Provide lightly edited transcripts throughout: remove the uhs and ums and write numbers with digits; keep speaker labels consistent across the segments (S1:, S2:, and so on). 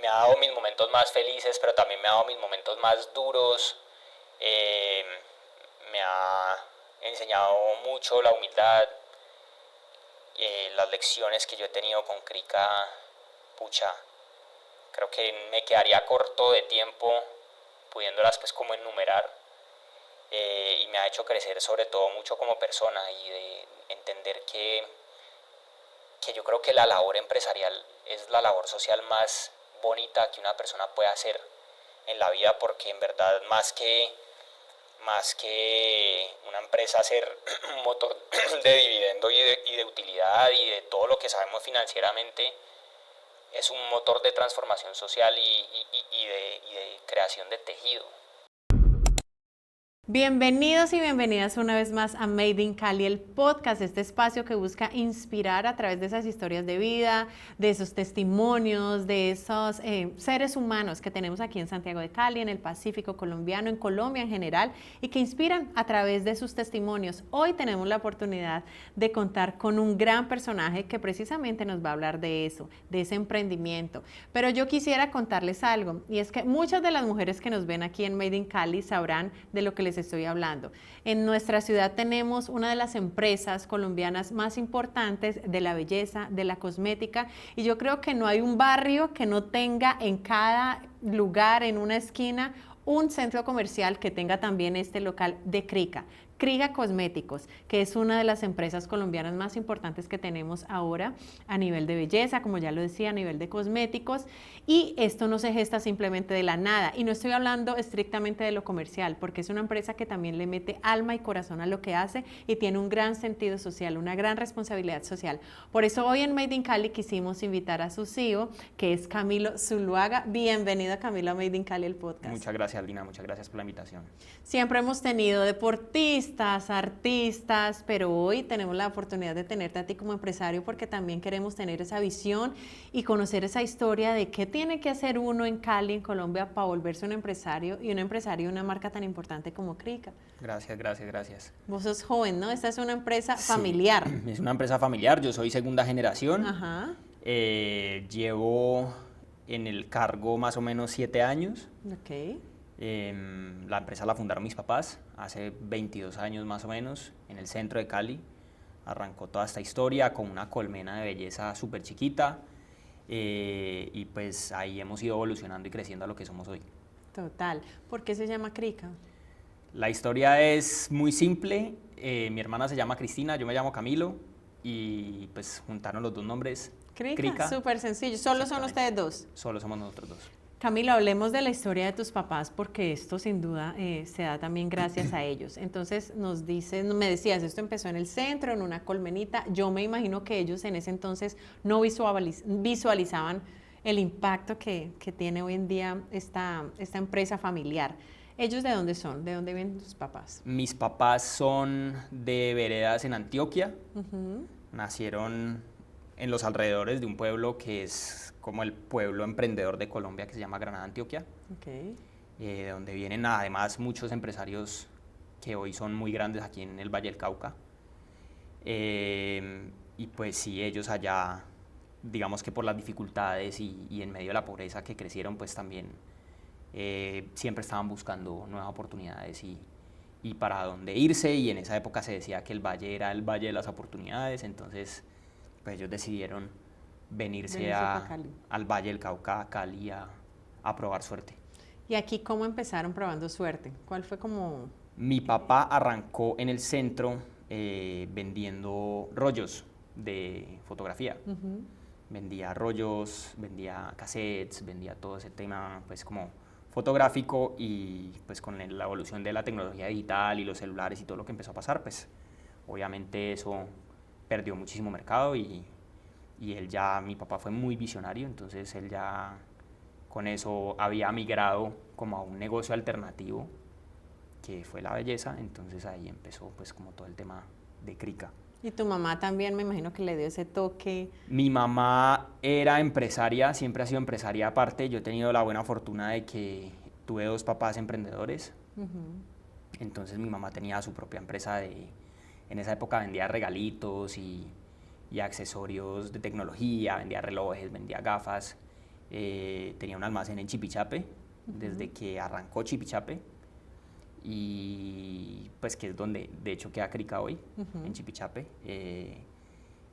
S1: me ha dado mis momentos más felices, pero también me ha dado mis momentos más duros. Eh, Me ha enseñado mucho la humildad, las lecciones que yo he tenido con Krika, pucha, creo que me quedaría corto de tiempo pudiéndolas pues como enumerar, y me ha hecho crecer sobre todo mucho como persona y de entender que yo creo que la labor empresarial es la labor social más bonita que una persona puede hacer en la vida, porque en verdad más que una empresa ser un motor de dividendo y de utilidad y de todo lo que sabemos financieramente, es un motor de transformación social y de creación de tejido.
S2: Bienvenidos y bienvenidas una vez más a Made in Cali, el podcast, este espacio que busca inspirar a través de esas historias de vida, de esos testimonios, de esos seres humanos que tenemos aquí en Santiago de Cali, en el Pacífico colombiano, en Colombia en general, y que inspiran a través de sus testimonios. Hoy tenemos la oportunidad de contar con un gran personaje que precisamente nos va a hablar de eso, de ese emprendimiento. Pero yo quisiera contarles algo, y es que muchas de las mujeres que nos ven aquí en Made in Cali sabrán de lo que les estoy hablando. En nuestra ciudad tenemos una de las empresas colombianas más importantes de la belleza, de la cosmética, y yo creo que no hay un barrio que no tenga en cada lugar, en una esquina, un centro comercial que tenga también este local de Krika. Krika Cosméticos, que es una de las empresas colombianas más importantes que tenemos ahora a nivel de belleza, como ya lo decía, a nivel de cosméticos, y esto no se gesta simplemente de la nada, y no estoy hablando estrictamente de lo comercial, porque es una empresa que también le mete alma y corazón a lo que hace y tiene un gran sentido social, una gran responsabilidad social. Por eso hoy en Made in Cali quisimos invitar a su CEO, que es Camilo Zuluaga. Bienvenido, Camilo, a Made in Cali, el podcast.
S1: Muchas gracias, Lina, muchas gracias por la invitación.
S2: Siempre hemos tenido deportistas, artistas, pero hoy tenemos la oportunidad de tenerte a ti como empresario porque también queremos tener esa visión y conocer esa historia de qué tiene que hacer uno en Cali, en Colombia, para volverse un empresario y de una marca tan importante como Krika.
S1: Gracias, gracias, gracias.
S2: Vos sos joven, ¿no? Esta es una empresa familiar.
S1: Sí, es una empresa familiar, yo soy segunda generación.
S2: Ajá.
S1: Llevo en el cargo más o menos 7 años.
S2: Ok.
S1: La empresa la fundaron mis papás hace 22 años más o menos, en el centro de Cali. Arrancó toda esta historia con una colmena de belleza súper chiquita, y pues ahí hemos ido evolucionando y creciendo a lo que somos hoy.
S2: Total. ¿Por qué se llama Krika?
S1: La historia es muy simple. Mi hermana se llama Cristina, yo me llamo Camilo, y pues juntaron los dos nombres.
S2: Krika, súper sencillo. ¿Solo son ustedes dos?
S1: Solo somos nosotros dos.
S2: Camilo, hablemos de la historia de tus papás porque esto sin duda se da también gracias a ellos. Entonces me decías, esto empezó en el centro, en una colmenita. Yo me imagino que ellos en ese entonces no visualizaban el impacto que tiene hoy en día esta empresa familiar. ¿Ellos de dónde son? ¿De dónde vienen tus papás?
S1: Mis papás son de Veredas en Antioquia. Nacieron en los alrededores de un pueblo que es como el pueblo emprendedor de Colombia, que se llama Granada, Antioquia.
S2: Okay.
S1: De donde vienen además muchos empresarios que hoy son muy grandes aquí en el Valle del Cauca. Y pues sí, ellos allá, digamos que por las dificultades y en medio de la pobreza que crecieron, pues también siempre estaban buscando nuevas oportunidades y para dónde irse, y en esa época se decía que el valle era el valle de las oportunidades, entonces pues ellos decidieron venirse al Valle del Cauca, a Cali, a probar suerte.
S2: ¿Y aquí cómo empezaron probando suerte? ¿Cuál fue como...?
S1: Mi papá arrancó en el centro vendiendo rollos de fotografía. Vendía rollos, vendía cassettes, vendía todo ese tema pues como fotográfico, y pues con la evolución de la tecnología digital y los celulares y todo lo que empezó a pasar, pues obviamente eso perdió muchísimo mercado, y mi papá fue muy visionario, entonces él ya con eso había migrado como a un negocio alternativo que fue la belleza, entonces ahí empezó pues como todo el tema de Krika.
S2: ¿Y tu mamá también me imagino que le dio ese toque?
S1: Mi mamá era empresaria, siempre ha sido empresaria aparte. Yo he tenido la buena fortuna de que tuve 2 papás emprendedores. Entonces mi mamá tenía su propia empresa en esa época vendía regalitos y accesorios de tecnología, vendía relojes, vendía gafas. tenía un almacén en Chipichape, desde que arrancó Chipichape, y pues que es donde de hecho queda Crica hoy, en Chipichape.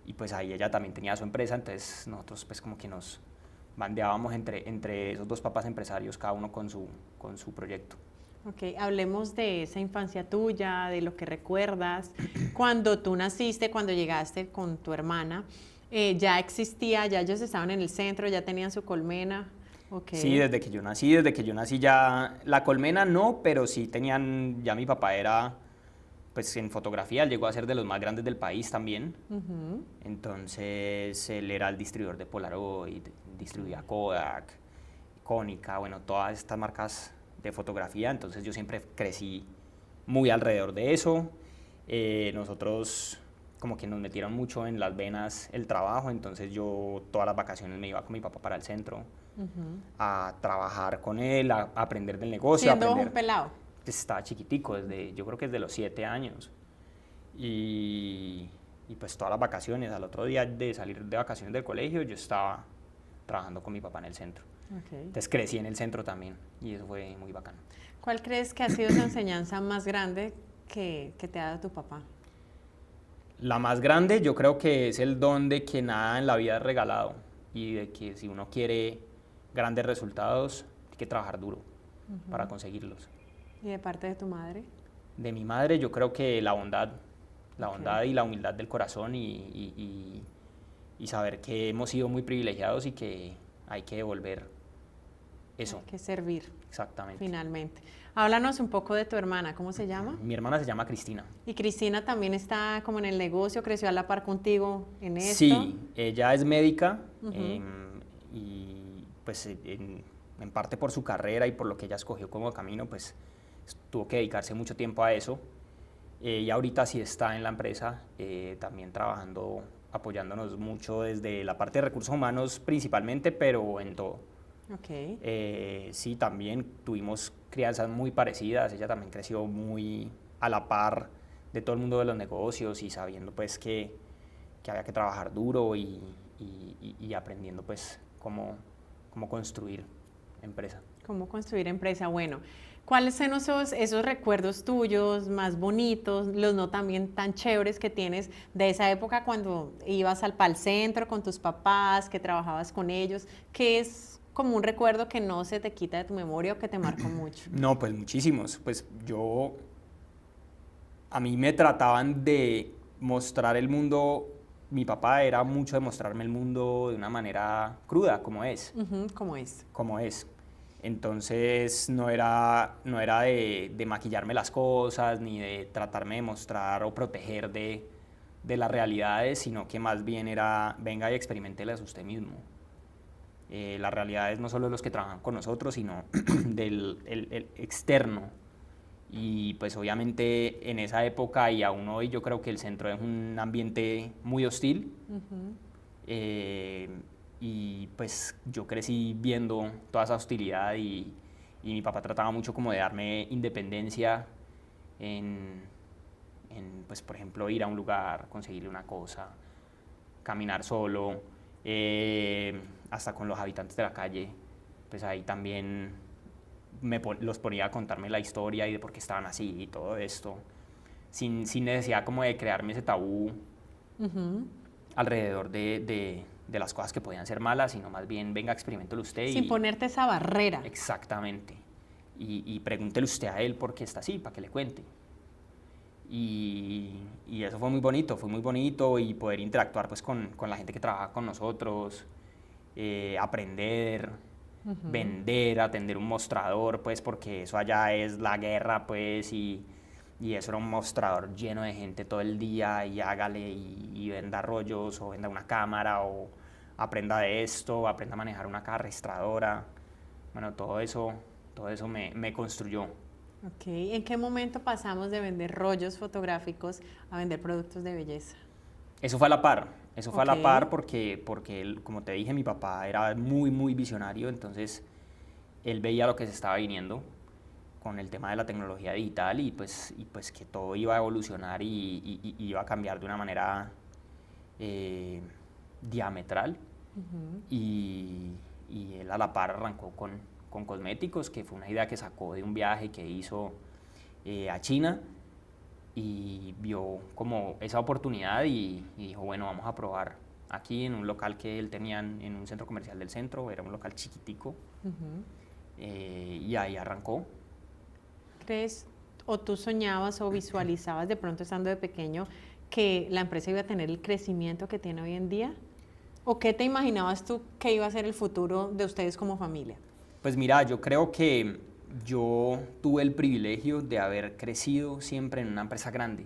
S1: Y pues ahí ella también tenía su empresa, entonces nosotros pues como que nos bandeábamos entre esos dos papás empresarios, cada uno con su proyecto.
S2: Ok, hablemos de esa infancia tuya, de lo que recuerdas. Cuando tú naciste, cuando llegaste con tu hermana, ¿ya existía, ya ellos estaban en el centro, ya tenían su colmena? Okay.
S1: Sí, desde que yo nací ya, la colmena no, pero sí tenían, ya mi papá era, pues en fotografía, él llegó a ser de los más grandes del país también. Entonces él era el distribuidor de Polaroid, distribuía Kodak, Konica, bueno, todas estas marcas de fotografía, entonces yo siempre crecí muy alrededor de eso. Nosotros como que nos metieron mucho en las venas el trabajo, entonces yo todas las vacaciones me iba con mi papá para el centro a trabajar con él, a aprender del negocio.
S2: Siendo un pelado.
S1: Estaba chiquitico, yo creo que desde los 7 años. Y pues todas las vacaciones, al otro día de salir de vacaciones del colegio, yo estaba trabajando con mi papá en el centro. Okay. Entonces crecí en el centro también y eso fue muy bacano.
S2: ¿Cuál crees que ha sido esa enseñanza más grande que te ha dado tu papá?
S1: La más grande yo creo que es el don de que nada en la vida es regalado y de que si uno quiere grandes resultados hay que trabajar duro para conseguirlos.
S2: ¿Y de parte de tu madre?
S1: De mi madre yo creo que la bondad y la humildad del corazón y saber que hemos sido muy privilegiados y que hay que devolver eso.
S2: Hay que servir.
S1: Exactamente.
S2: Finalmente. Háblanos un poco de tu hermana, ¿cómo se llama?
S1: Mi hermana se llama Cristina.
S2: ¿Y Cristina también está como en el negocio, creció a la par contigo en esto?
S1: Sí, ella es médica y pues en parte por su carrera y por lo que ella escogió como camino, pues tuvo que dedicarse mucho tiempo a eso. Y ahorita sí está en la empresa, también trabajando, apoyándonos mucho desde la parte de recursos humanos principalmente, pero en todo.
S2: Okay.
S1: Sí, también tuvimos crianzas muy parecidas, ella también creció muy a la par de todo el mundo de los negocios y sabiendo pues que había que trabajar duro y aprendiendo pues cómo construir empresa.
S2: ¿Cómo construir empresa? Bueno, ¿cuáles son esos recuerdos tuyos más bonitos, los no también tan chéveres que tienes de esa época cuando ibas al centro con tus papás, que trabajabas con ellos? ¿Qué es como un recuerdo que no se te quita de tu memoria o que te marcó mucho?
S1: No, pues muchísimos. Pues a mí me trataban de mostrar el mundo, mi papá era mucho de mostrarme el mundo de una manera cruda, como es.
S2: ¿Cómo es?
S1: Como es. Entonces no era de maquillarme las cosas, ni de tratarme de mostrar o proteger de las realidades, sino que más bien era, venga y experiméntelas usted mismo. Las realidades no solo de los que trabajan con nosotros, sino del el externo. Y pues obviamente en esa época y aún hoy yo creo que el centro es un ambiente muy hostil. Y pues yo crecí viendo toda esa hostilidad y mi papá trataba mucho como de darme independencia en pues por ejemplo ir a un lugar, conseguirle una cosa, caminar solo, hasta con los habitantes de la calle, pues ahí también los ponía a contarme la historia y de por qué estaban así y todo esto, sin necesidad como de crearme ese tabú alrededor de las cosas que podían ser malas, sino más bien venga, experiméntelo usted.
S2: Sin ponerte esa barrera.
S1: Exactamente. Y pregúntele usted a él por qué está así, para que le cuente. Y eso fue muy bonito y poder interactuar pues con la gente que trabaja con nosotros, aprender, vender, atender un mostrador, pues porque eso allá es la guerra, pues, y eso era un mostrador lleno de gente todo el día y hágale y venda rollos o venda una cámara o aprenda de esto, aprenda a manejar una caja registradora. Bueno, todo eso me construyó.
S2: Ok, ¿en qué momento pasamos de vender rollos fotográficos a vender productos de belleza?
S1: Eso fue a la par, fue a la par porque como te dije, mi papá era muy, muy visionario, entonces él veía lo que se estaba viniendo con el tema de la tecnología digital y pues que todo iba a evolucionar y iba a cambiar de una manera diametral. Y y él a la par arrancó con cosméticos, que fue una idea que sacó de un viaje que hizo a China, y vio como esa oportunidad y dijo, bueno, vamos a probar aquí en un local que él tenía en un centro comercial del centro, era un local chiquitico, y ahí arrancó.
S2: ¿Crees o tú soñabas o visualizabas de pronto estando de pequeño que la empresa iba a tener el crecimiento que tiene hoy en día? ¿O qué te imaginabas tú que iba a ser el futuro de ustedes como familia?
S1: Pues mira, yo creo que yo tuve el privilegio de haber crecido siempre en una empresa grande,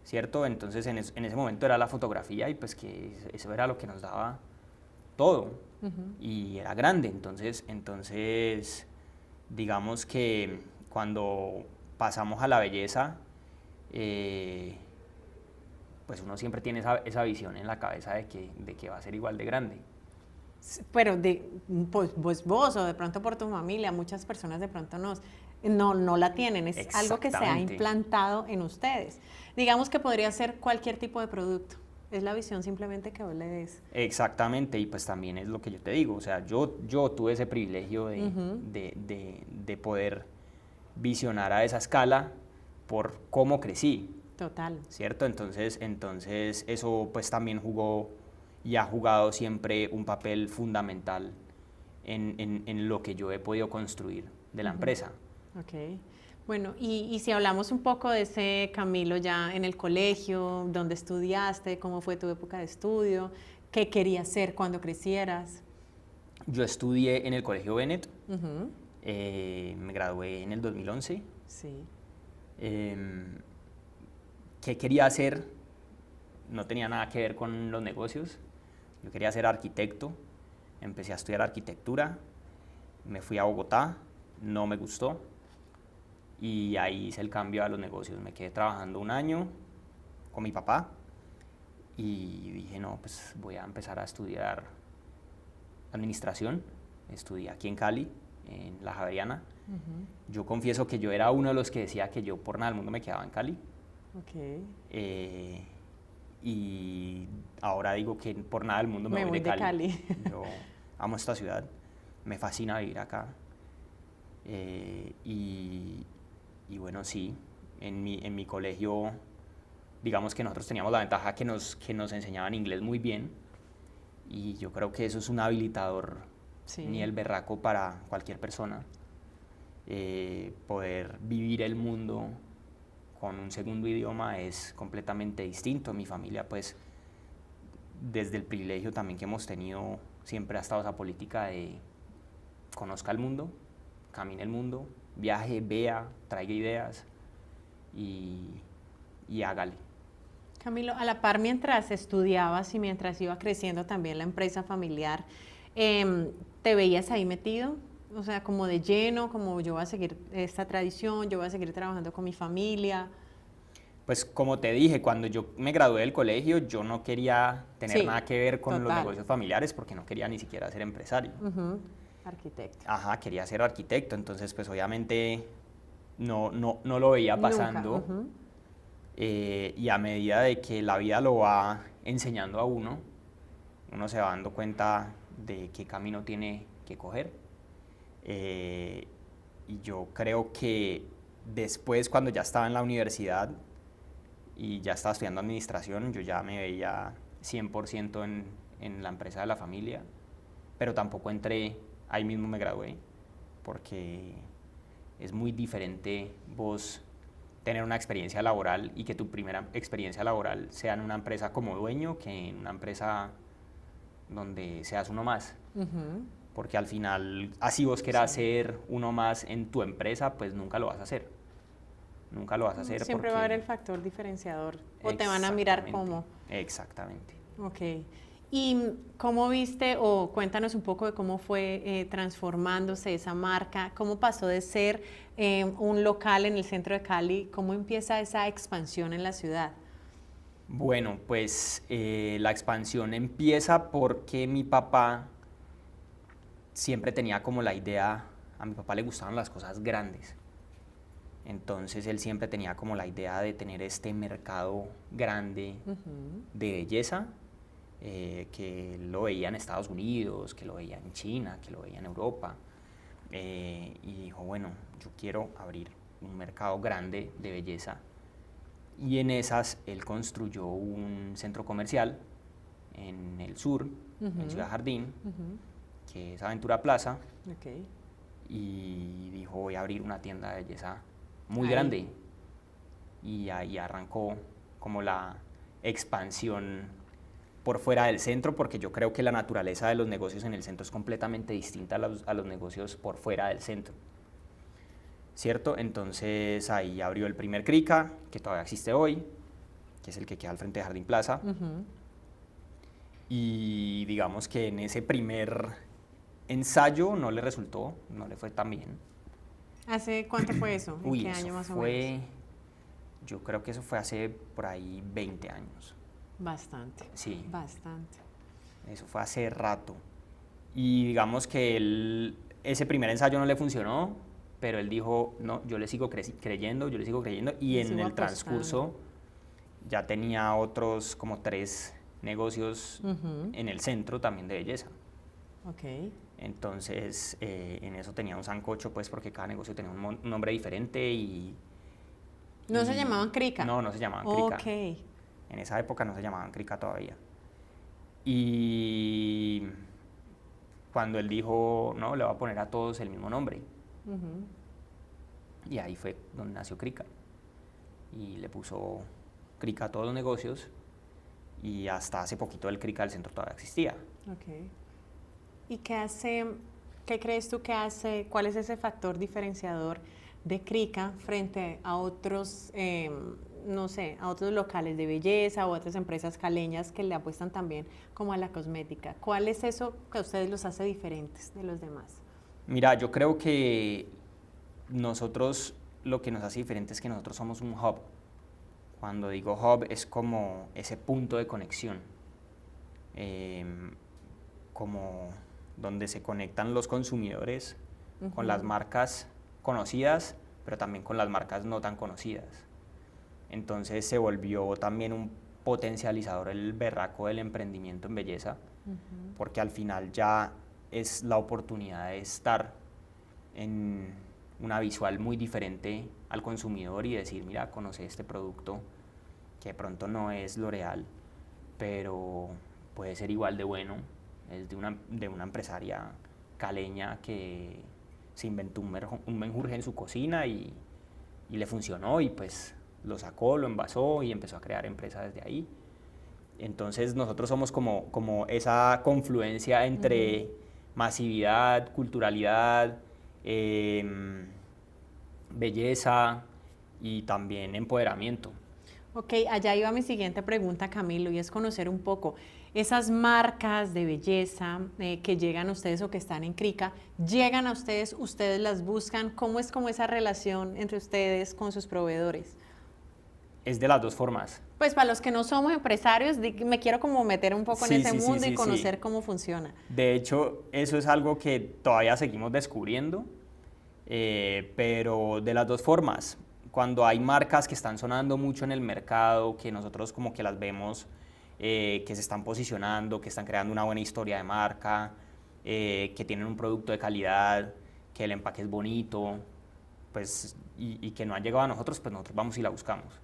S1: ¿cierto? Entonces en ese momento era la fotografía y pues que eso era lo que nos daba todo y era grande, entonces digamos que cuando pasamos a la belleza, pues uno siempre tiene esa visión en la cabeza de que va a ser igual de grande.
S2: Pero pues vos o de pronto por tu familia, muchas personas de pronto no la tienen, es algo que se ha implantado en ustedes. Digamos que podría ser cualquier tipo de producto, es la visión simplemente que vos le des.
S1: Exactamente, y pues también es lo que yo te digo, o sea, yo tuve ese privilegio de poder visionar a esa escala por cómo crecí.
S2: Total.
S1: ¿Cierto? Entonces eso pues también jugó y ha jugado siempre un papel fundamental en lo que yo he podido construir de la empresa.
S2: Ok. Bueno, y si hablamos un poco de ese Camilo ya en el colegio, dónde estudiaste, cómo fue tu época de estudio, qué querías ser cuando crecieras.
S1: Yo estudié en el Colegio Bennett, me gradué en el 2011.
S2: Sí.
S1: ¿Qué quería hacer? No tenía nada que ver con los negocios. Yo quería ser arquitecto. Empecé a estudiar arquitectura. Me fui a Bogotá. No me gustó. Y ahí hice el cambio a los negocios. Me quedé trabajando un año con mi papá. Y dije, no, pues voy a empezar a estudiar administración. Estudié aquí en Cali, en La Javeriana. Yo confieso que yo era uno de los que decía que yo por nada del mundo me quedaba en Cali.
S2: Okay.
S1: Y ahora digo que por nada del mundo me voy de Cali. Yo amo esta ciudad, me fascina vivir acá. Y bueno, sí, en mi colegio, digamos que nosotros teníamos la ventaja que nos enseñaban inglés muy bien. Y yo creo que eso es un habilitador, ni el berraco para cualquier persona. Poder vivir el mundo con un segundo idioma es completamente distinto. Mi familia, pues, desde el privilegio también que hemos tenido, siempre ha estado esa política de conozca el mundo, camine el mundo, viaje, vea, traiga ideas y hágale.
S2: Camilo, a la par mientras estudiabas y mientras iba creciendo también la empresa familiar, ¿te veías ahí metido? O sea, como de lleno, como yo voy a seguir esta tradición, yo voy a seguir trabajando con mi familia.
S1: Pues como te dije, cuando yo me gradué del colegio, yo no quería tener nada que ver con los negocios familiares porque no quería ni siquiera ser empresario.
S2: Arquitecto.
S1: Ajá, quería ser arquitecto, entonces pues obviamente no lo veía pasando.
S2: Nunca.
S1: Y a medida de que la vida lo va enseñando a uno se va dando cuenta de qué camino tiene que coger. Y yo creo que después, cuando ya estaba en la universidad y ya estaba estudiando administración, yo ya me veía 100% en la empresa de la familia, pero tampoco entré, ahí mismo me gradué, porque es muy diferente vos tener una experiencia laboral y que tu primera experiencia laboral sea en una empresa como dueño que en una empresa donde seas uno más. Porque al final, así vos quieras ser uno más en tu empresa, pues nunca lo vas a hacer. Nunca lo vas a hacer.
S2: Siempre va a haber el factor diferenciador. O te van a mirar como.
S1: Exactamente.
S2: Ok. ¿Y cómo viste, o cuéntanos un poco de cómo fue transformándose esa marca? ¿Cómo pasó de ser un local en el centro de Cali? ¿Cómo empieza esa expansión en la ciudad?
S1: Bueno, pues la expansión empieza porque mi papá siempre tenía como la idea, a mi papá le gustaban las cosas grandes. Entonces él siempre tenía como la idea de tener este mercado grande de belleza, que lo veía en Estados Unidos, que lo veía en China, que lo veía en Europa, y dijo, bueno, yo quiero abrir un mercado grande de belleza. Y en esas él construyó un centro comercial en el sur, en Ciudad Jardín, que es Aventura Plaza, y dijo, voy a abrir una tienda de belleza muy grande. Y ahí arrancó como la expansión por fuera del centro, porque yo creo que la naturaleza de los negocios en el centro es completamente distinta a los negocios por fuera del centro, ¿cierto? Entonces ahí abrió el primer Krika, que todavía existe hoy, que es el que queda al frente de Jardín Plaza. Y digamos que en ese primer ensayo no le resultó, no le fue tan bien.
S2: ¿Hace cuánto fue eso? ¿En qué año más o menos?
S1: Yo creo que eso fue hace por ahí 20 años.
S2: Bastante.
S1: Sí.
S2: Bastante.
S1: Eso fue hace rato. Y digamos que ese primer ensayo no le funcionó, pero él dijo, no, yo le sigo creyendo, y en el transcurso ya tenía otros como 3 negocios en el centro también de belleza. Entonces, en eso tenía un sancocho, pues, porque cada negocio tenía un nombre diferente y...
S2: ¿No se llamaban Krika?
S1: No, no se llamaban Krika. En esa época no se llamaban Krika todavía. Y cuando él dijo, no, le voy a poner a todos el mismo nombre. Y ahí fue donde nació Krika. Y le puso Krika a todos los negocios. Y hasta hace poquito el Krika del centro todavía existía.
S2: ¿Y qué crees tú que hace, cuál es ese factor diferenciador de Krika frente a otros, no sé, a otros locales de belleza o otras empresas caleñas que le apuestan también como a la cosmética? ¿Cuál es eso que a ustedes los hace diferentes de los demás?
S1: Mira, yo creo que nosotros, lo que nos hace diferente es que nosotros somos un hub. Cuando digo hub es como ese punto de conexión, como donde se conectan los consumidores con las marcas conocidas, pero también con las marcas no tan conocidas. Entonces se volvió también un potencializador el berraco del emprendimiento en belleza, porque al final ya es la oportunidad de estar en una visual muy diferente al consumidor y decir, mira, conoce este producto que de pronto no es L'Oréal, pero puede ser igual de bueno, es de una empresaria caleña que se inventó un menjurje en su cocina y le funcionó y pues lo sacó, lo envasó y empezó a crear empresas desde ahí. Entonces nosotros somos como esa confluencia entre masividad, culturalidad, belleza y también empoderamiento.
S2: Allá iba mi siguiente pregunta, Camilo, y es conocer un poco esas marcas de belleza que llegan a ustedes o que están en Krika, llegan a ustedes, ustedes las buscan, ¿cómo es como esa relación entre ustedes con sus proveedores?
S1: Es de las dos formas.
S2: Pues para los que no somos empresarios, me quiero como meter un poco en ese mundo y conocer cómo funciona.
S1: De hecho, eso es algo que todavía seguimos descubriendo, pero de las dos formas. Cuando hay marcas que están sonando mucho en el mercado, que nosotros como que las vemos, que se están posicionando, que están creando una buena historia de marca, que tienen un producto de calidad, que el empaque es bonito, pues, y que no han llegado a nosotros, pues nosotros vamos y la buscamos.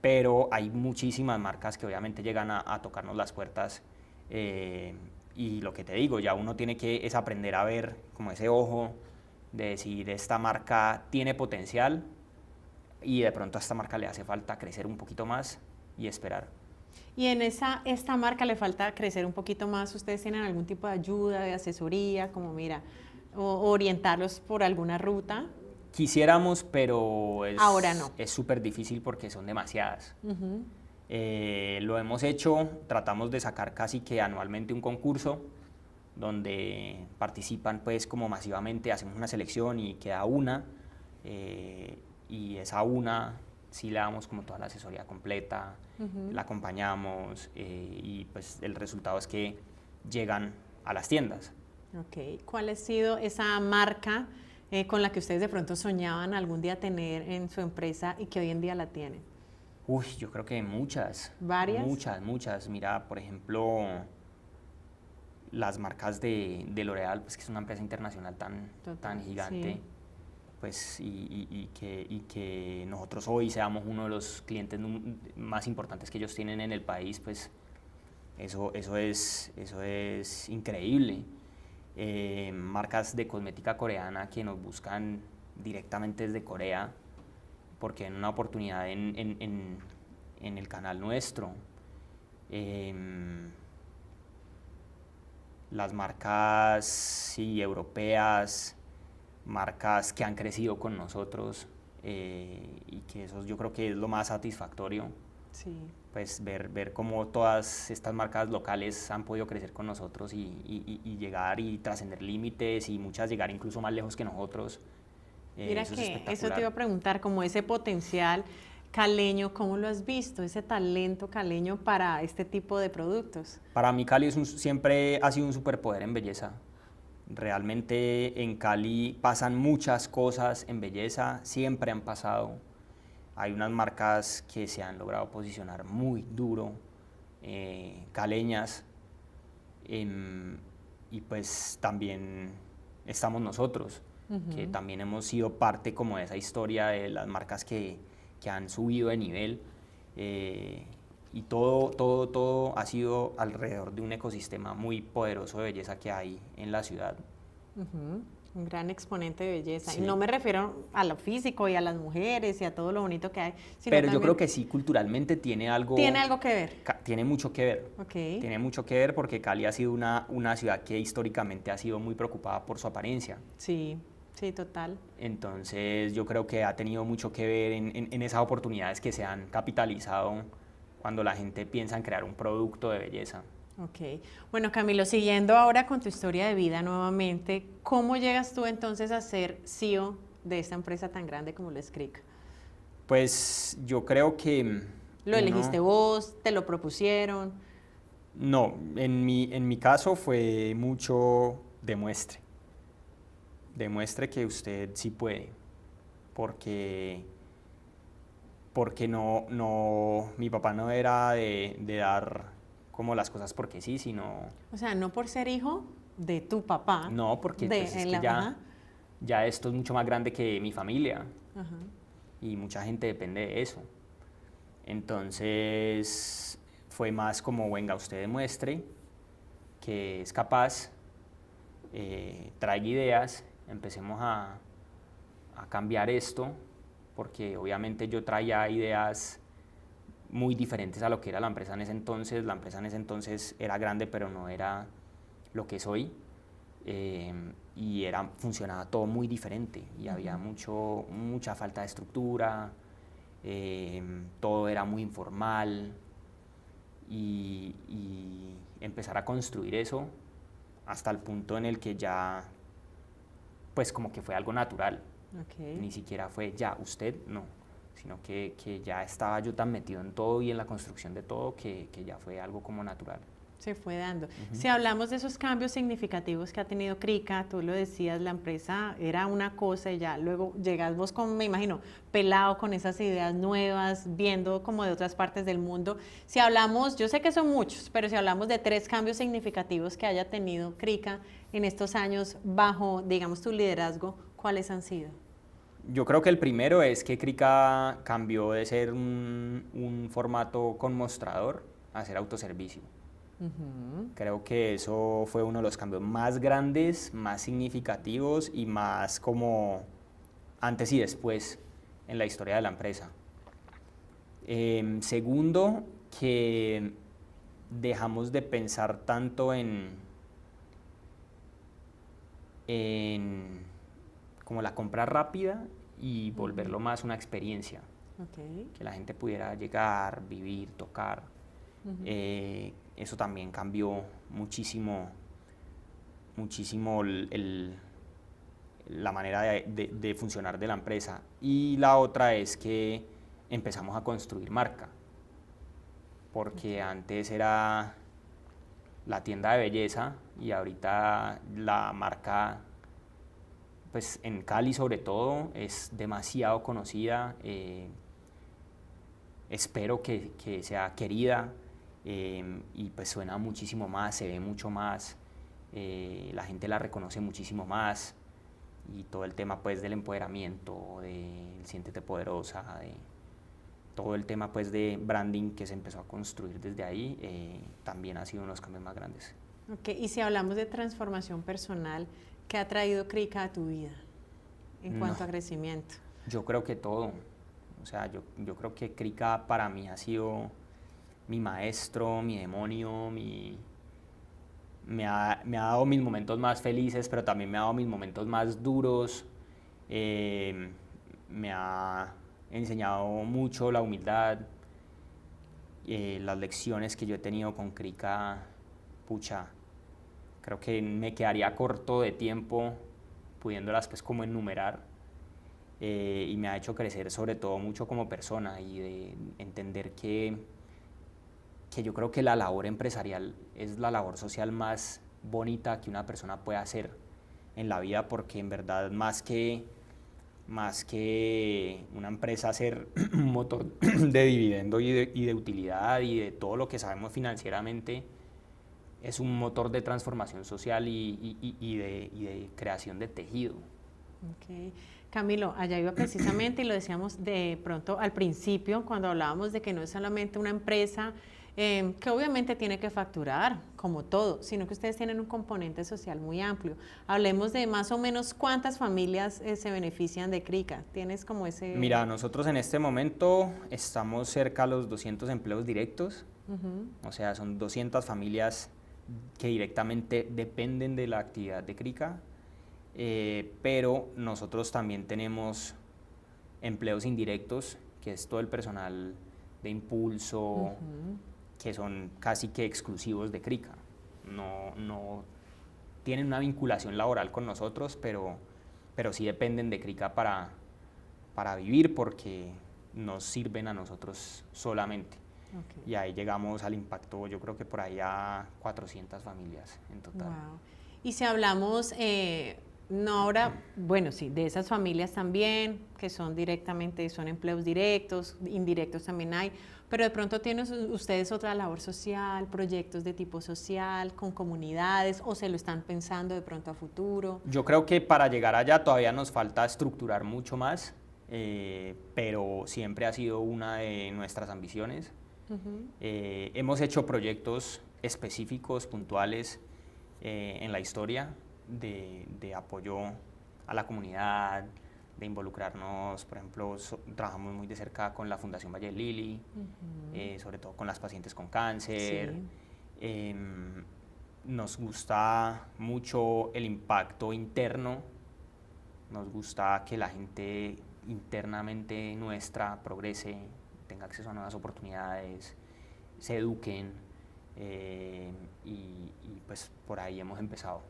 S1: Pero hay muchísimas marcas que obviamente llegan a tocarnos las puertas, y lo que te digo, ya uno tiene que es aprender a ver como ese ojo de decir, esta marca tiene potencial y de pronto a esta marca le hace falta crecer un poquito más y esperar.
S2: Y en esta marca le falta crecer un poquito más, ¿ustedes tienen algún tipo de ayuda, de asesoría, como mira, o orientarlos por alguna ruta?
S1: Quisiéramos, pero
S2: ahora no.
S1: Es súper difícil porque son demasiadas. Lo hemos hecho, tratamos de sacar casi que anualmente un concurso donde participan pues como masivamente, hacemos una selección y queda una, y esa una sí le damos como toda la asesoría completa, la acompañamos, y pues el resultado es que llegan a las tiendas.
S2: ¿Cuál ha sido esa marca con la que ustedes de pronto soñaban algún día tener en su empresa y que hoy en día la tienen?
S1: Uy, yo creo que muchas.
S2: ¿Varias?
S1: Muchas. Mira, por ejemplo, las marcas de L'Oréal, pues que es una empresa internacional tan
S2: Total,
S1: gigante,
S2: sí.
S1: pues que nosotros hoy seamos uno de los clientes más importantes que ellos tienen en el país, pues eso es increíble. Marcas de cosmética coreana que nos buscan directamente desde Corea porque en una oportunidad en el canal nuestro. Las marcas sí, europeas, marcas que han crecido con nosotros, y que eso yo creo que es lo más satisfactorio,
S2: Sí.
S1: pues ver cómo todas estas marcas locales han podido crecer con nosotros y llegar y trascender límites y muchas llegar incluso más lejos que nosotros.
S2: Mira
S1: Eso es
S2: que eso te
S1: espectacular.
S2: iba a preguntar, como ese potencial caleño, ¿cómo lo has visto? Ese talento caleño para este tipo de productos.
S1: Para mí Cali siempre ha sido un superpoder en belleza. Realmente en Cali pasan muchas cosas en belleza, siempre han pasado. Hay unas marcas que se han logrado posicionar muy duro, caleñas, y pues también estamos nosotros, que también hemos sido parte como de esa historia de las marcas que han subido de nivel, y todo ha sido alrededor de un ecosistema muy poderoso de belleza que hay en la ciudad.
S2: Un gran exponente de belleza.
S1: Sí.
S2: Y no me refiero a lo físico y a las mujeres y a todo lo bonito que hay, sino
S1: Pero yo
S2: también
S1: creo que sí, culturalmente tiene algo
S2: que ver.
S1: Tiene mucho que ver.
S2: Ok.
S1: Tiene mucho que ver porque Cali ha sido una ciudad que históricamente ha sido muy preocupada por su apariencia.
S2: Sí, sí, total.
S1: Entonces yo creo que ha tenido mucho que ver en esas oportunidades que se han capitalizado cuando la gente piensa en crear un producto de belleza.
S2: Ok. Bueno, Camilo, siguiendo ahora con tu historia de vida nuevamente, ¿cómo llegas tú entonces a ser CEO de esta empresa tan grande como lo es Cric?
S1: Pues yo creo que
S2: ¿Lo elegiste vos? ¿Te lo propusieron?
S1: No, en mi caso fue mucho demuestre. Demuestre que usted sí puede, porque mi papá no era de dar como las cosas porque sí, sino...
S2: O sea, no por ser hijo de tu papá.
S1: No, porque pues, es que ya esto es mucho más grande que mi familia,
S2: Ajá.
S1: y mucha gente depende de eso. Entonces fue más como, venga, usted demuestre que es capaz, traiga ideas, empecemos a cambiar esto, porque obviamente yo traía ideas muy diferentes a lo que era la empresa en ese entonces. La empresa en ese entonces era grande, pero no era lo que es hoy, y funcionaba todo muy diferente y había mucha falta de estructura, todo era muy informal, y empezar a construir eso hasta el punto en el que ya pues como que fue algo natural.
S2: Okay.
S1: Ni siquiera fue ya usted, no, sino que ya estaba yo tan metido en todo y en la construcción de todo que ya fue algo como natural.
S2: Se fue dando. Si hablamos de esos cambios significativos que ha tenido Crica, tú lo decías, la empresa era una cosa y ya luego llegas vos con, me imagino, pelado con esas ideas nuevas, viendo como de otras partes del mundo. Si hablamos, yo sé que son muchos, pero si hablamos de 3 cambios significativos que haya tenido Crica en estos años bajo, digamos, tu liderazgo, ¿cuáles han sido?
S1: Yo creo que el primero es que Crica cambió de ser un formato con mostrador a ser autoservicio. Creo que eso fue uno de los cambios más grandes, más significativos y más como antes y después en la historia de la empresa. Segundo, que dejamos de pensar tanto en como la compra rápida y volverlo más una experiencia.
S2: Okay.
S1: Que la gente pudiera llegar, vivir, tocar. Eso también cambió muchísimo la manera de funcionar de la empresa. Y la otra es que empezamos a construir marca, porque antes era la tienda de belleza y ahorita la marca, pues en Cali sobre todo, es demasiado conocida. espero que sea querida, y pues suena muchísimo más, se ve mucho más, la gente la reconoce muchísimo más, y todo el tema pues del empoderamiento, del siéntete poderosa, de todo el tema pues de branding que se empezó a construir desde ahí, también ha sido uno de los cambios más grandes.
S2: Okay. Y si hablamos de transformación personal, ¿qué ha traído Krika a tu vida en cuanto a crecimiento?
S1: Yo creo que todo. O sea, yo creo que Krika para mí ha sido mi maestro, mi demonio, me ha dado mis momentos más felices, pero también me ha dado mis momentos más duros. Me ha enseñado mucho la humildad, las lecciones que yo he tenido con Krika, pucha, creo que me quedaría corto de tiempo pudiéndolas pues como enumerar, y me ha hecho crecer sobre todo mucho como persona y de entender que yo creo que la labor empresarial es la labor social más bonita que una persona puede hacer en la vida, porque en verdad más que una empresa ser un motor de dividendo y de utilidad y de todo lo que sabemos financieramente, es un motor de transformación social y de creación de tejido.
S2: Okay. Camilo, allá iba precisamente y lo decíamos de pronto al principio cuando hablábamos de que no es solamente una empresa que obviamente tiene que facturar, como todo, sino que ustedes tienen un componente social muy amplio. Hablemos de más o menos cuántas familias se benefician de Krika. ¿Tienes como ese...?
S1: Mira, nosotros en este momento estamos cerca a los 200 empleos directos, o sea, son 200 familias que directamente dependen de la actividad de Krika, pero nosotros también tenemos empleos indirectos, que es todo el personal de impulso, que son casi que exclusivos de Krika. No tienen una vinculación laboral con nosotros, pero sí dependen de Krika para vivir, porque nos sirven a nosotros solamente. Okay. Y ahí llegamos al impacto, yo creo que por ahí a 400 familias en total.
S2: Wow. Y si hablamos, no ahora, bueno, sí, de esas familias también, que son directamente, son empleos directos, indirectos también hay, pero de pronto tienen ustedes otra labor social, proyectos de tipo social, con comunidades, o se lo están pensando de pronto a futuro.
S1: Yo creo que para llegar allá todavía nos falta estructurar mucho más, pero siempre ha sido una de nuestras ambiciones. Hemos hecho proyectos específicos, puntuales, en la historia de apoyo a la comunidad, de involucrarnos, por ejemplo, trabajamos muy de cerca con la Fundación Valle del Lili, sobre todo con las pacientes con cáncer. Sí. Nos gusta mucho el impacto interno, nos gusta que la gente internamente nuestra progrese, tenga acceso a nuevas oportunidades, se eduquen, y pues por ahí hemos empezado.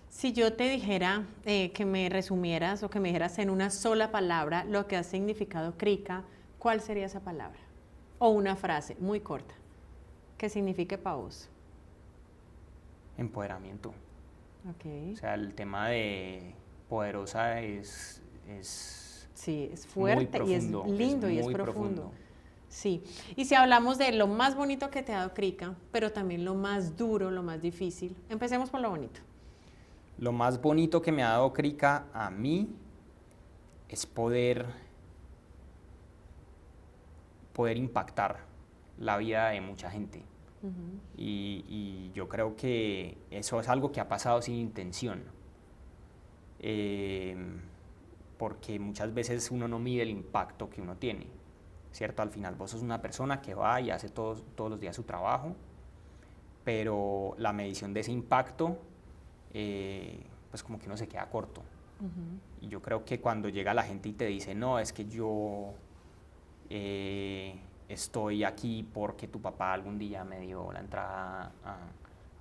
S2: Si yo te dijera que me resumieras o que me dijeras en una sola palabra lo que ha significado Krika, ¿cuál sería esa palabra? O una frase muy corta que signifique para vos.
S1: Empoderamiento.
S2: Okay.
S1: O sea, el tema de poderosa es
S2: sí, es fuerte y es lindo y es profundo. Sí, y si hablamos de lo más bonito que te ha dado Krika, pero también lo más duro, lo más difícil, empecemos por lo bonito.
S1: Lo más bonito que me ha dado Krika a mí es poder impactar la vida de mucha gente. Y yo creo que eso es algo que ha pasado sin intención, porque muchas veces uno no mide el impacto que uno tiene, ¿cierto? Al final vos sos una persona que va y hace todos los días su trabajo, pero la medición de ese impacto, pues como que uno se queda corto. Y yo creo que cuando llega la gente y te dice, no, es que yo estoy aquí porque tu papá algún día me dio la entrada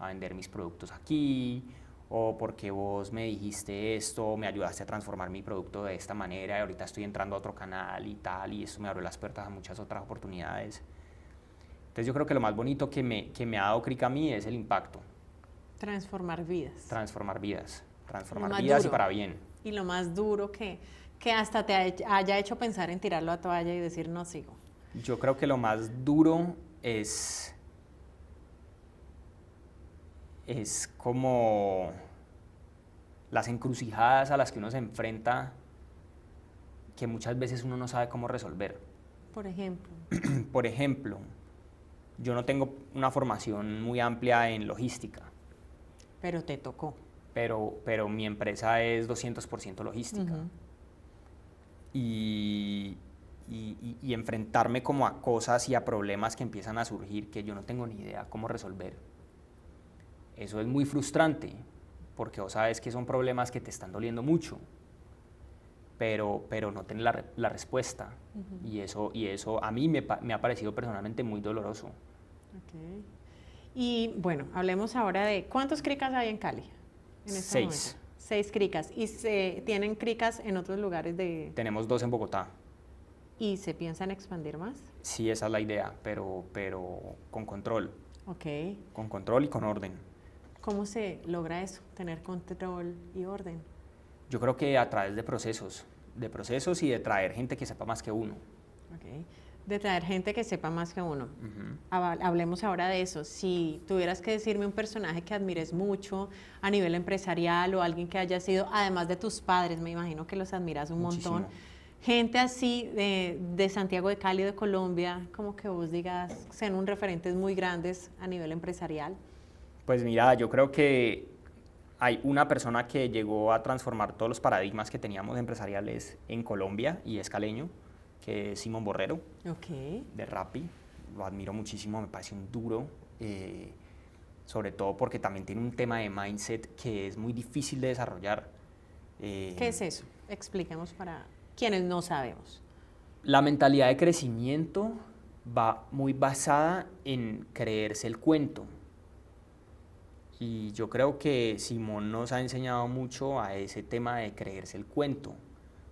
S1: a vender mis productos aquí, o porque vos me dijiste esto, me ayudaste a transformar mi producto de esta manera y ahorita estoy entrando a otro canal y tal, y eso me abrió las puertas a muchas otras oportunidades. Entonces yo creo que lo más bonito que me ha dado Krika a mí es el impacto.
S2: Transformar vidas.
S1: Transformar vidas duro, y para bien.
S2: Y lo más duro que hasta te haya hecho pensar en tirarlo a toalla y decir no sigo.
S1: Yo creo que lo más duro es como las encrucijadas a las que uno se enfrenta, que muchas veces uno no sabe cómo resolver.
S2: Por ejemplo.
S1: Por ejemplo, yo no tengo una formación muy amplia en logística.
S2: Pero te tocó.
S1: Pero mi empresa es 200% logística. Y enfrentarme como a cosas y a problemas que empiezan a surgir que yo no tengo ni idea cómo resolver. Eso es muy frustrante, porque vos sabes que son problemas que te están doliendo mucho, pero no tienes la respuesta. Y eso a mí me ha parecido personalmente muy doloroso.
S2: Okay. Y bueno, hablemos ahora de ¿cuántos cricas hay en Cali? En este
S1: 6.
S2: momento? 6 cricas. ¿Y se tienen cricas en otros lugares de...?
S1: Tenemos 2 en Bogotá.
S2: ¿Y se piensan expandir más?
S1: Sí, esa es la idea, pero con control.
S2: Ok.
S1: Con control y con orden.
S2: ¿Cómo se logra eso, tener control y orden?
S1: Yo creo que a través de procesos y de traer gente que sepa más que uno.
S2: Okay. De traer gente que sepa más que uno. Hablemos ahora de eso. Si tuvieras que decirme un personaje que admires mucho a nivel empresarial o alguien que haya sido, además de tus padres, me imagino que los admiras un
S1: Muchísimo.
S2: montón. Gente así de Santiago de Cali, de Colombia, como que vos digas, sean un referentes muy grandes a nivel empresarial.
S1: Pues mira, yo creo que hay una persona que llegó a transformar todos los paradigmas que teníamos empresariales en Colombia y es caleño, que es Simón Borrero, de Rappi. Lo admiro muchísimo, me parece un duro, sobre todo porque también tiene un tema de mindset que es muy difícil de desarrollar.
S2: ¿Qué es eso? Expliquemos para quienes no sabemos.
S1: La mentalidad de crecimiento va muy basada en creerse el cuento. Y yo creo que Simón nos ha enseñado mucho a ese tema de creerse el cuento.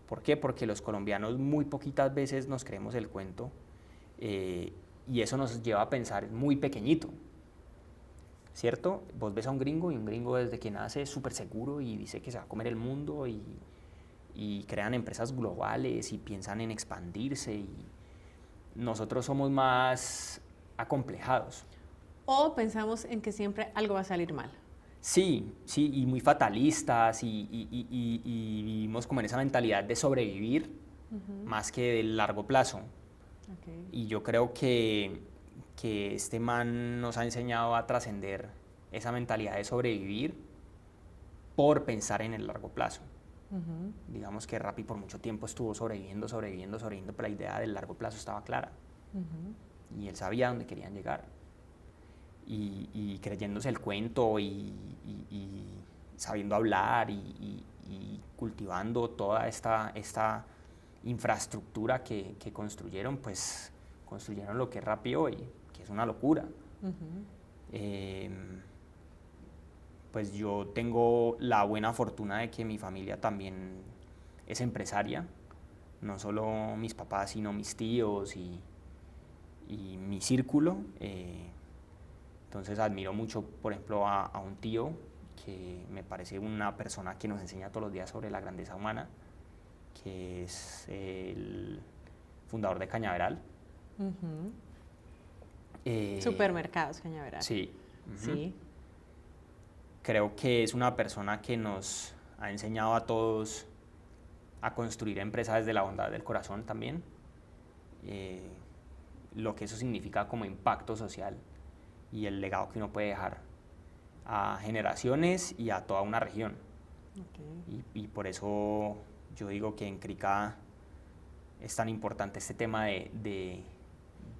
S1: ¿Por qué? Porque los colombianos muy poquitas veces nos creemos el cuento y eso nos lleva a pensar muy pequeñito, ¿cierto? Vos ves a un gringo y un gringo desde que nace es súper seguro y dice que se va a comer el mundo y crean empresas globales y piensan en expandirse y nosotros somos más acomplejados.
S2: O pensamos en que siempre algo va a salir mal.
S1: Sí, y muy fatalistas y vivimos como en esa mentalidad de sobrevivir más que del largo plazo.
S2: Okay.
S1: Y yo creo que este man nos ha enseñado a trascender esa mentalidad de sobrevivir por pensar en el largo plazo. Digamos que Rappi por mucho tiempo estuvo sobreviviendo, pero la idea del largo plazo estaba clara. Y él sabía dónde querían llegar. Y creyéndose el cuento y sabiendo hablar y cultivando toda esta infraestructura que construyeron, pues construyeron lo que es Rappi hoy, que es una locura. Pues yo tengo la buena fortuna de que mi familia también es empresaria, no solo mis papás, sino mis tíos y mi círculo. Entonces admiro mucho, por ejemplo, a un tío que me parece una persona que nos enseña todos los días sobre la grandeza humana, que es el fundador de Cañaveral.
S2: Supermercados Cañaveral.
S1: Sí.
S2: Sí.
S1: Creo que es una persona que nos ha enseñado a todos a construir empresas desde la bondad del corazón también, lo que eso significa como impacto social y el legado que uno puede dejar a generaciones y a toda una región. Y por eso yo digo que en Crica es tan importante este tema de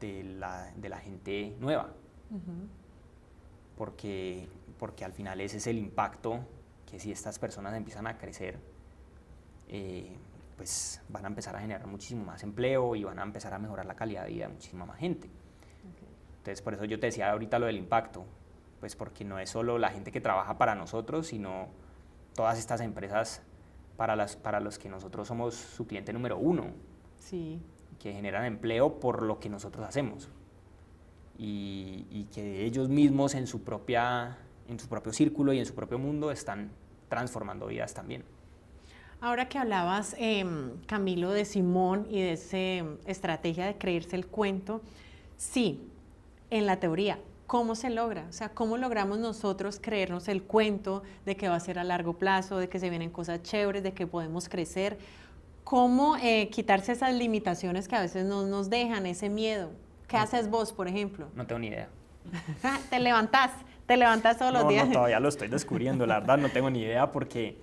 S1: la gente nueva, porque al final ese es el impacto que si estas personas empiezan a crecer, pues van a empezar a generar muchísimo más empleo y van a empezar a mejorar la calidad de vida de muchísima más gente. Entonces, por eso yo te decía ahorita lo del impacto, pues porque no es solo la gente que trabaja para nosotros, sino todas estas empresas para los que nosotros somos su cliente número uno,
S2: sí,
S1: que generan empleo por lo que nosotros hacemos y que ellos mismos en su propio círculo y en su propio mundo están transformando vidas también.
S2: Ahora que hablabas, Camilo, de Simón y de esa estrategia de creerse el cuento, sí, en la teoría, ¿cómo se logra? O sea, ¿cómo logramos nosotros creernos el cuento de que va a ser a largo plazo, de que se vienen cosas chéveres, de que podemos crecer? ¿Cómo quitarse esas limitaciones que a veces nos dejan, ese miedo? ¿Qué haces vos, por ejemplo?
S1: No tengo ni idea.
S2: Te levantás todos los días.
S1: No, todavía lo estoy descubriendo, la verdad no tengo ni idea porque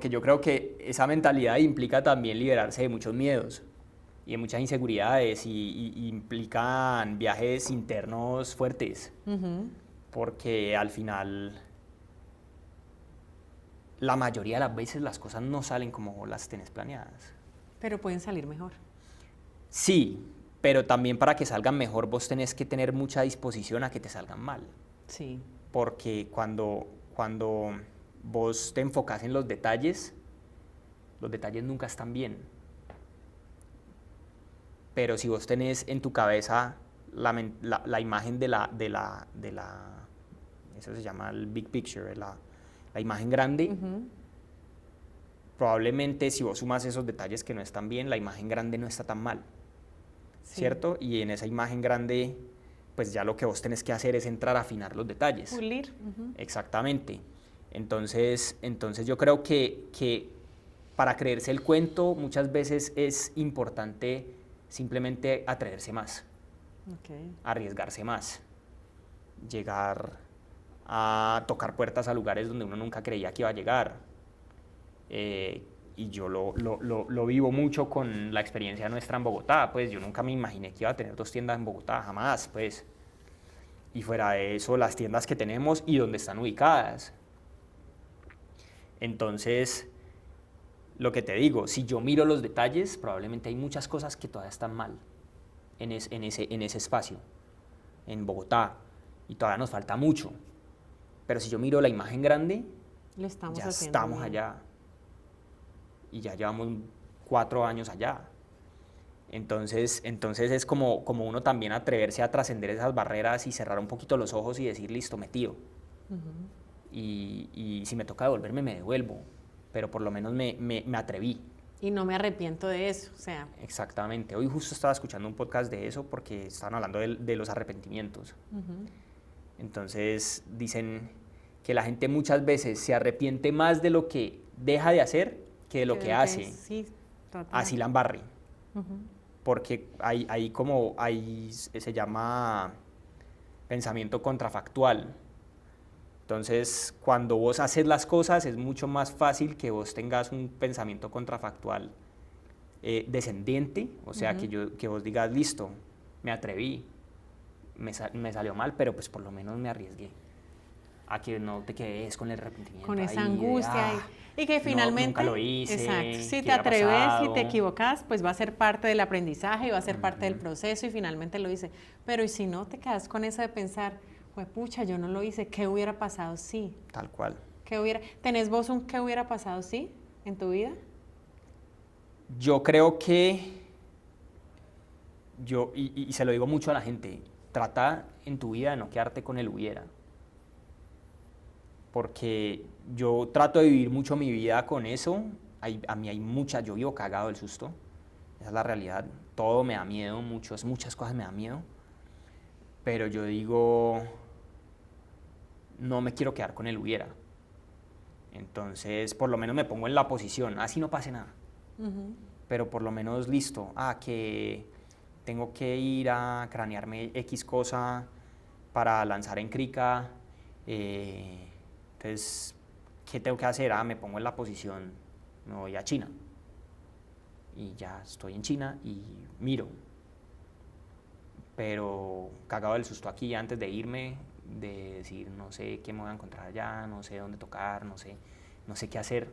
S1: yo creo que esa mentalidad implica también liberarse de muchos miedos y de muchas inseguridades y implican viajes internos fuertes, porque al final la mayoría de las veces las cosas no salen como las tenés planeadas.
S2: Pero pueden salir mejor.
S1: Sí, pero también para que salgan mejor vos tenés que tener mucha disposición a que te salgan mal.
S2: Sí.
S1: Porque cuando vos te enfocas en los detalles nunca están bien. Pero si vos tenés en tu cabeza la imagen de la, eso se llama el big picture, la imagen grande, probablemente si vos sumas esos detalles que no están bien, la imagen grande no está tan mal, sí. ¿Cierto? Y en esa imagen grande, pues ya lo que vos tenés que hacer es entrar a afinar los detalles.
S2: Pulir.
S1: Exactamente. Entonces yo creo que para creerse el cuento muchas veces es importante simplemente atreverse más, arriesgarse más, llegar a tocar puertas a lugares donde uno nunca creía que iba a llegar. Y yo lo vivo mucho con la experiencia nuestra en Bogotá, pues yo nunca me imaginé que iba a tener 2 tiendas en Bogotá, jamás, pues. Y fuera de eso, las tiendas que tenemos y donde están ubicadas. Entonces, lo que te digo, si yo miro los detalles, probablemente hay muchas cosas que todavía están mal en ese espacio, en Bogotá, y todavía nos falta mucho. Pero si yo miro la imagen grande, ya estamos allá. Y ya llevamos 4 años allá. Entonces es como uno también atreverse a trascender esas barreras y cerrar un poquito los ojos y decir, listo, me tiro. Y si me toca devolverme, me devuelvo. Pero por lo menos me atreví.
S2: Y no me arrepiento de eso, o sea.
S1: Exactamente. Hoy justo estaba escuchando un podcast de eso porque estaban hablando de los arrepentimientos. Entonces dicen que la gente muchas veces se arrepiente más de lo que deja de hacer que de lo que hace.
S2: Sí, total.
S1: Así la embarre. Porque se llama pensamiento contrafactual. Entonces, cuando vos haces las cosas, es mucho más fácil que vos tengas un pensamiento contrafactual descendiente, o sea, que vos digas, listo, me atreví, me salió mal, pero pues por lo menos me arriesgué. A que no te quedes con el arrepentimiento.
S2: Con esa angustia. Y que finalmente...
S1: nunca lo hice.
S2: Exacto. Si te atreves y te equivocas, pues va a ser parte del aprendizaje y va a ser parte del proceso y finalmente lo hice. Pero y si no, te quedas con eso de pensar, pues pucha, yo no lo hice, ¿qué hubiera pasado si?
S1: Tal cual.
S2: ¿Tenés vos un qué hubiera pasado si en tu vida?
S1: Yo creo que... y se lo digo mucho a la gente, trata en tu vida de no quedarte con el hubiera. Porque yo trato de vivir mucho mi vida con eso. A mí yo vivo cagado del susto. Esa es la realidad. Todo me da miedo, muchas cosas me dan miedo. Pero yo digo, no me quiero quedar con el hubiera. Entonces, por lo menos me pongo en la posición, así no pase nada. Pero por lo menos listo, que tengo que ir a cranearme X cosa para lanzar en Crica. Entonces, ¿qué tengo que hacer? Me pongo en la posición, me voy a China. Y ya estoy en China y miro. Pero cagado del susto aquí antes de irme, de decir, no sé qué me voy a encontrar allá, no sé dónde tocar, no sé qué hacer.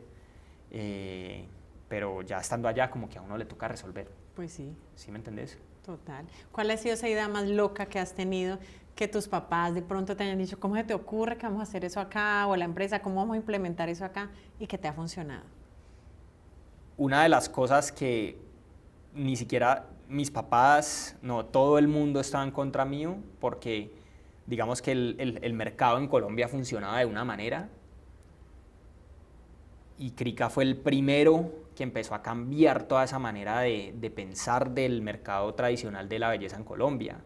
S1: Pero ya estando allá, como que a uno le toca resolver.
S2: Pues sí.
S1: ¿Sí me entendés?
S2: Total. ¿Cuál ha sido esa idea más loca que has tenido, que tus papás de pronto te hayan dicho, ¿cómo se te ocurre que vamos a hacer eso acá? O la empresa, ¿cómo vamos a implementar eso acá? Y que te ha funcionado.
S1: Una de las cosas que ni siquiera mis papás, no, todo el mundo estaba en contra mío, porque digamos que el mercado en Colombia funcionaba de una manera y Krika fue el primero que empezó a cambiar toda esa manera de pensar del mercado tradicional de la belleza en Colombia.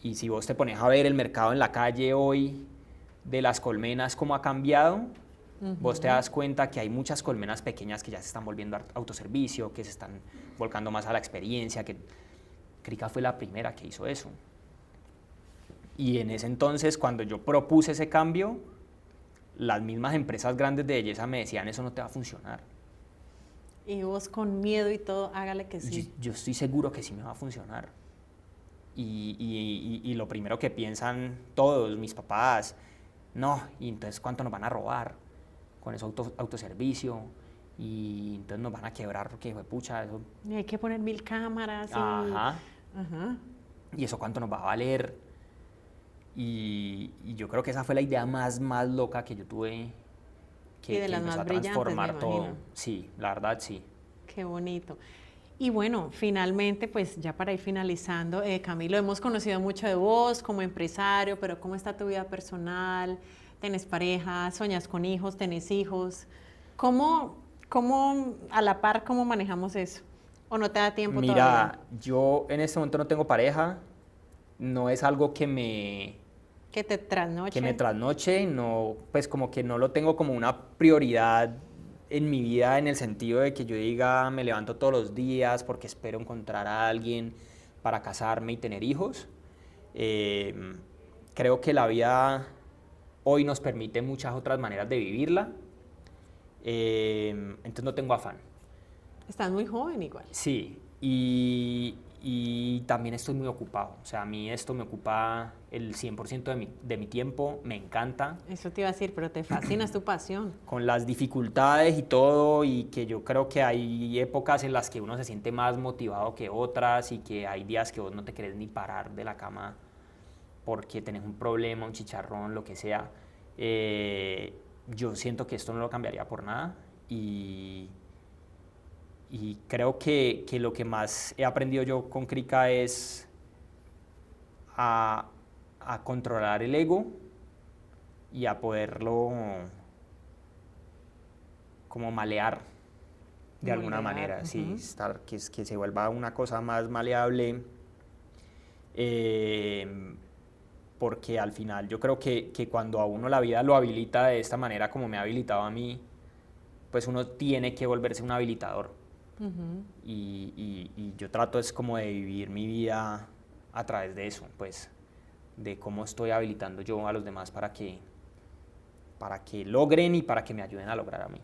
S1: Y si vos te pones a ver el mercado en la calle hoy de las colmenas, cómo ha cambiado, vos te das cuenta que hay muchas colmenas pequeñas que ya se están volviendo autoservicio, que se están volcando más a la experiencia, que Krika fue la primera que hizo eso. Y en ese entonces, cuando yo propuse ese cambio, las mismas empresas grandes de belleza me decían, eso no te va a funcionar.
S2: Y vos con miedo y todo, hágale que sí.
S1: Yo estoy seguro que sí me va a funcionar. Y lo primero que piensan todos, mis papás, no, y entonces ¿cuánto nos van a robar con ese autoservicio? Y entonces nos van a quebrar porque, pucha, eso...
S2: Y hay que poner 1000 cámaras.
S1: Ajá.
S2: Ajá.
S1: ¿Y eso cuánto nos va a valer? Y yo creo que esa fue la idea más loca que yo tuve,
S2: que de las
S1: empezó
S2: más
S1: a
S2: brillantes,
S1: transformar
S2: me
S1: todo.
S2: imagino.
S1: Sí, la verdad sí.
S2: Qué bonito. Y bueno, finalmente, pues ya para ir finalizando, Camilo, hemos conocido mucho de vos como empresario, pero ¿cómo está tu vida personal? ¿Tenés pareja? ¿Soñas con hijos? ¿Tenés hijos? ¿Cómo a la par, cómo manejamos eso? ¿O no te da tiempo todavía?
S1: Mira, yo en este momento no tengo pareja, no es algo que me trasnoche, no, pues como que no lo tengo como una prioridad en mi vida, en el sentido de que yo diga me levanto todos los días porque espero encontrar a alguien para casarme y tener hijos. Creo que la vida hoy nos permite muchas otras maneras de vivirla, entonces no tengo afán.
S2: Estás muy joven igual.
S1: Sí, y también estoy muy ocupado, o sea, a mí esto me ocupa el 100% de mi tiempo, me encanta.
S2: Eso te iba a decir, pero te fascina, es tu pasión.
S1: Con las dificultades y todo, y que yo creo que hay épocas en las que uno se siente más motivado que otras, y que hay días que vos no te querés ni parar de la cama porque tenés un problema, un chicharrón, lo que sea. Yo siento que esto no lo cambiaría por nada, y creo que lo que más he aprendido yo con Krika es a controlar el ego y a poderlo como malear de alguna manera, sí, que se vuelva una cosa más maleable, porque al final yo creo que cuando a uno la vida lo habilita de esta manera como me ha habilitado a mí, pues uno tiene que volverse un habilitador. Y yo trato es como de vivir mi vida a través de eso, pues de cómo estoy habilitando yo a los demás para que logren y para que me ayuden a lograr a mí.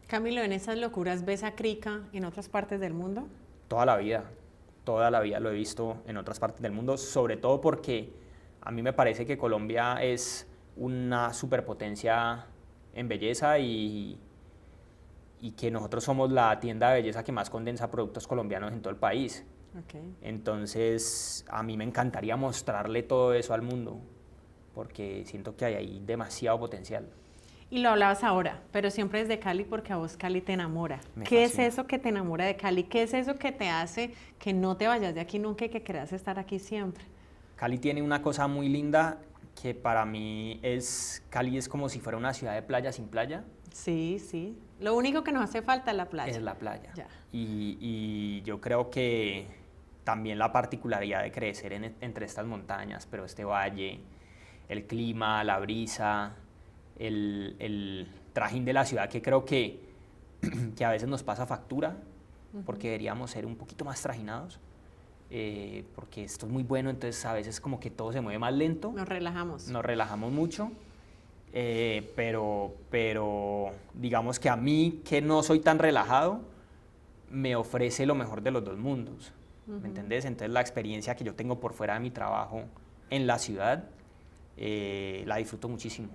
S2: Camilo, ¿en esas locuras ves a Krika en otras partes del mundo?
S1: Toda la vida lo he visto en otras partes del mundo, sobre todo porque a mí me parece que Colombia es una superpotencia en belleza, y que nosotros somos la tienda de belleza que más condensa productos colombianos en todo el país.
S2: Okay.
S1: Entonces, a mí me encantaría mostrarle todo eso al mundo, porque siento que hay ahí demasiado potencial.
S2: Y lo hablabas ahora, pero siempre desde Cali, porque a vos Cali te enamora. ¿Qué es eso que te enamora de Cali? ¿Qué es eso que te hace que no te vayas de aquí nunca y que quieras estar aquí siempre?
S1: Cali tiene una cosa muy linda que para mí Cali es como si fuera una ciudad de playa sin playa.
S2: Sí, sí. Lo único que nos hace falta es la playa.
S1: Es la playa.
S2: Ya.
S1: Y yo creo que también la particularidad de crecer entre estas montañas, pero este valle, el clima, la brisa, el trajín de la ciudad, que creo que a veces nos pasa factura, porque deberíamos ser un poquito más trajinados, porque esto es muy bueno, entonces a veces como que todo se mueve más lento.
S2: Nos relajamos
S1: Mucho. Pero digamos que a mí, que no soy tan relajado, me ofrece lo mejor de los dos mundos, ¿me entendés? Entonces la experiencia que yo tengo por fuera de mi trabajo en la ciudad, la disfruto muchísimo.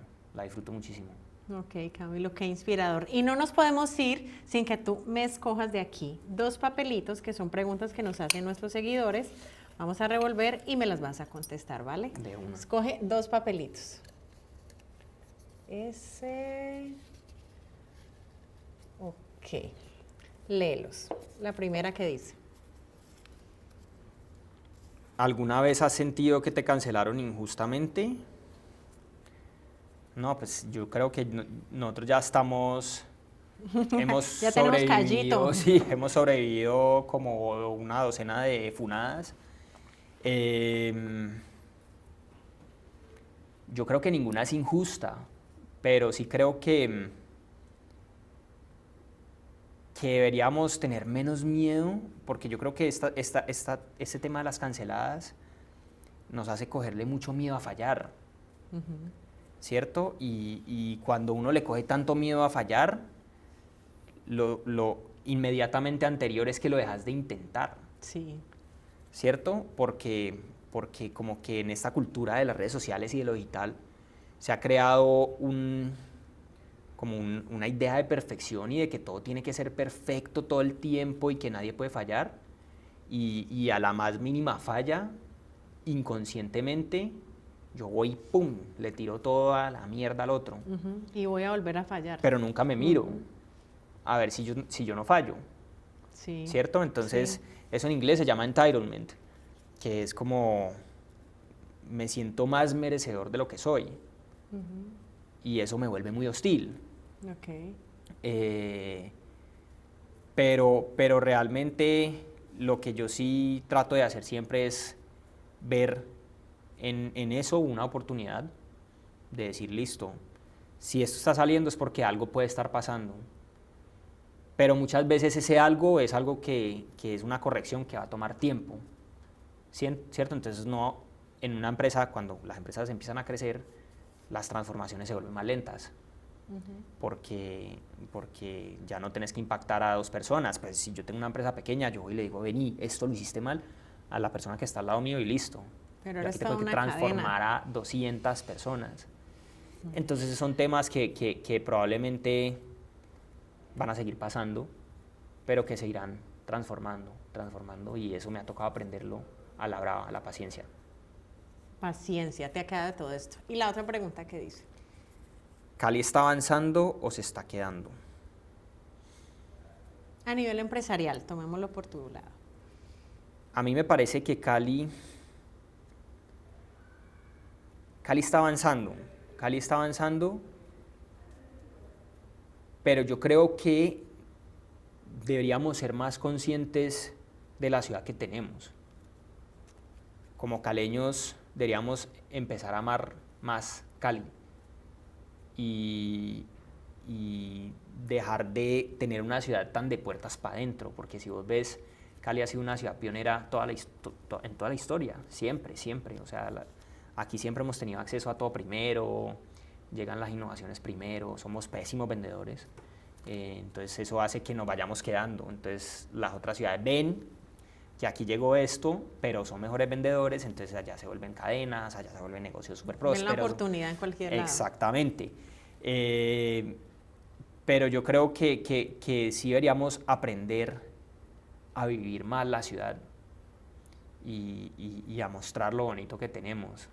S2: Ok, Camilo, qué inspirador. Y no nos podemos ir sin que tú me escojas de aquí 2 papelitos que son preguntas que nos hacen nuestros seguidores. Vamos a revolver y me las vas a contestar, ¿vale?
S1: De una.
S2: Escoge 2 papelitos. Ese. Ok. Léelos. La primera que dice.
S1: ¿Alguna vez has sentido que te cancelaron injustamente? No, pues yo creo que nosotros ya estamos, hemos
S2: Ya tenemos
S1: sobrevivido,
S2: callito.
S1: sí, hemos sobrevivido como una docena de funadas. Yo creo que ninguna es injusta, pero sí creo que deberíamos tener menos miedo, porque yo creo que este tema de las canceladas nos hace cogerle mucho miedo a fallar, ¿cierto? Y cuando uno le coge tanto miedo a fallar, lo inmediatamente anterior es que lo dejas de intentar,
S2: Sí.
S1: ¿cierto? Porque como que en esta cultura de las redes sociales y de lo digital se ha creado una idea de perfección y de que todo tiene que ser perfecto todo el tiempo y que nadie puede fallar, y a la más mínima falla, inconscientemente, yo voy, pum, le tiro toda la mierda al otro.
S2: Y voy a volver a fallar.
S1: Pero nunca me miro a ver si yo no fallo,
S2: Sí.
S1: ¿cierto? Entonces,
S2: Sí.
S1: eso en inglés se llama entitlement, que es como me siento más merecedor de lo que soy, y eso me vuelve muy hostil.
S2: Ok.
S1: Pero realmente lo que yo sí trato de hacer siempre es ver en eso una oportunidad de decir, listo, si esto está saliendo es porque algo puede estar pasando. Pero muchas veces ese algo es algo que es una corrección que va a tomar tiempo, ¿cierto? Entonces no, en una empresa, cuando las empresas empiezan a crecer, las transformaciones se vuelven más lentas. Porque ya no tenés que impactar a 2 personas. Pues si yo tengo una empresa pequeña, yo voy y le digo, vení, esto lo hiciste mal, a la persona que está al lado mío y listo.
S2: Pero
S1: Y
S2: ahora
S1: aquí
S2: es
S1: te
S2: toda
S1: tengo que
S2: una
S1: transformar
S2: cadena.
S1: a 200 personas. Entonces son temas que probablemente van a seguir pasando, pero que se irán transformando, y eso me ha tocado aprenderlo a la brava, a la paciencia.
S2: Paciencia, te ha quedado de todo esto. Y la otra pregunta que dice.
S1: ¿Cali está avanzando o se está quedando?
S2: A nivel empresarial, tomémoslo por tu lado.
S1: A mí me parece que Cali está avanzando. Cali está avanzando, pero yo creo que deberíamos ser más conscientes de la ciudad que tenemos. Como caleños deberíamos empezar a amar más Cali y dejar de tener una ciudad tan de puertas para adentro, porque si vos ves, Cali ha sido una ciudad pionera en toda la historia, siempre, o sea, aquí siempre hemos tenido acceso a todo primero, llegan las innovaciones primero, somos pésimos vendedores, entonces eso hace que nos vayamos quedando. Entonces las otras ciudades ven que aquí llegó esto, pero son mejores vendedores, entonces allá se vuelven cadenas, allá se vuelven negocios súper prósperos.
S2: Ven la oportunidad en cualquier lado.
S1: Exactamente. Pero yo creo que sí deberíamos aprender a vivir más la ciudad y a mostrar lo bonito que tenemos.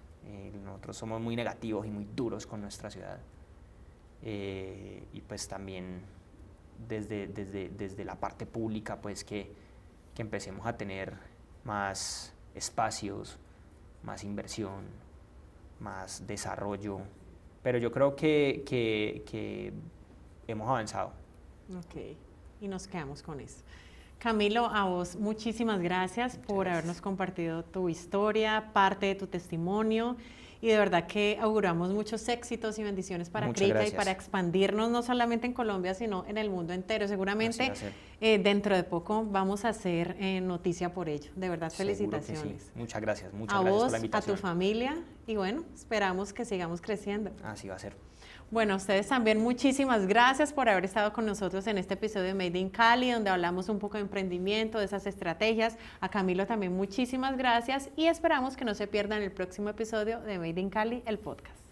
S1: Nosotros somos muy negativos y muy duros con nuestra ciudad. Y pues también desde la parte pública, pues que empecemos a tener más espacios, más inversión, más desarrollo. Pero yo creo que hemos avanzado.
S2: Ok, y nos quedamos con eso. Camilo, a vos muchísimas gracias por habernos compartido tu historia, parte de tu testimonio, y de verdad que auguramos muchos éxitos y bendiciones para Crita y para expandirnos no solamente en Colombia, sino en el mundo entero. Seguramente dentro de poco vamos a hacer noticia por ello. De verdad, felicitaciones.
S1: Sí. Muchas gracias por la invitación.
S2: A tu familia, y bueno, esperamos que sigamos creciendo.
S1: Así va a ser.
S2: Bueno, a ustedes también muchísimas gracias por haber estado con nosotros en este episodio de Made in Cali, donde hablamos un poco de emprendimiento, de esas estrategias. A Camilo también muchísimas gracias y esperamos que no se pierdan el próximo episodio de Made in Cali, el podcast.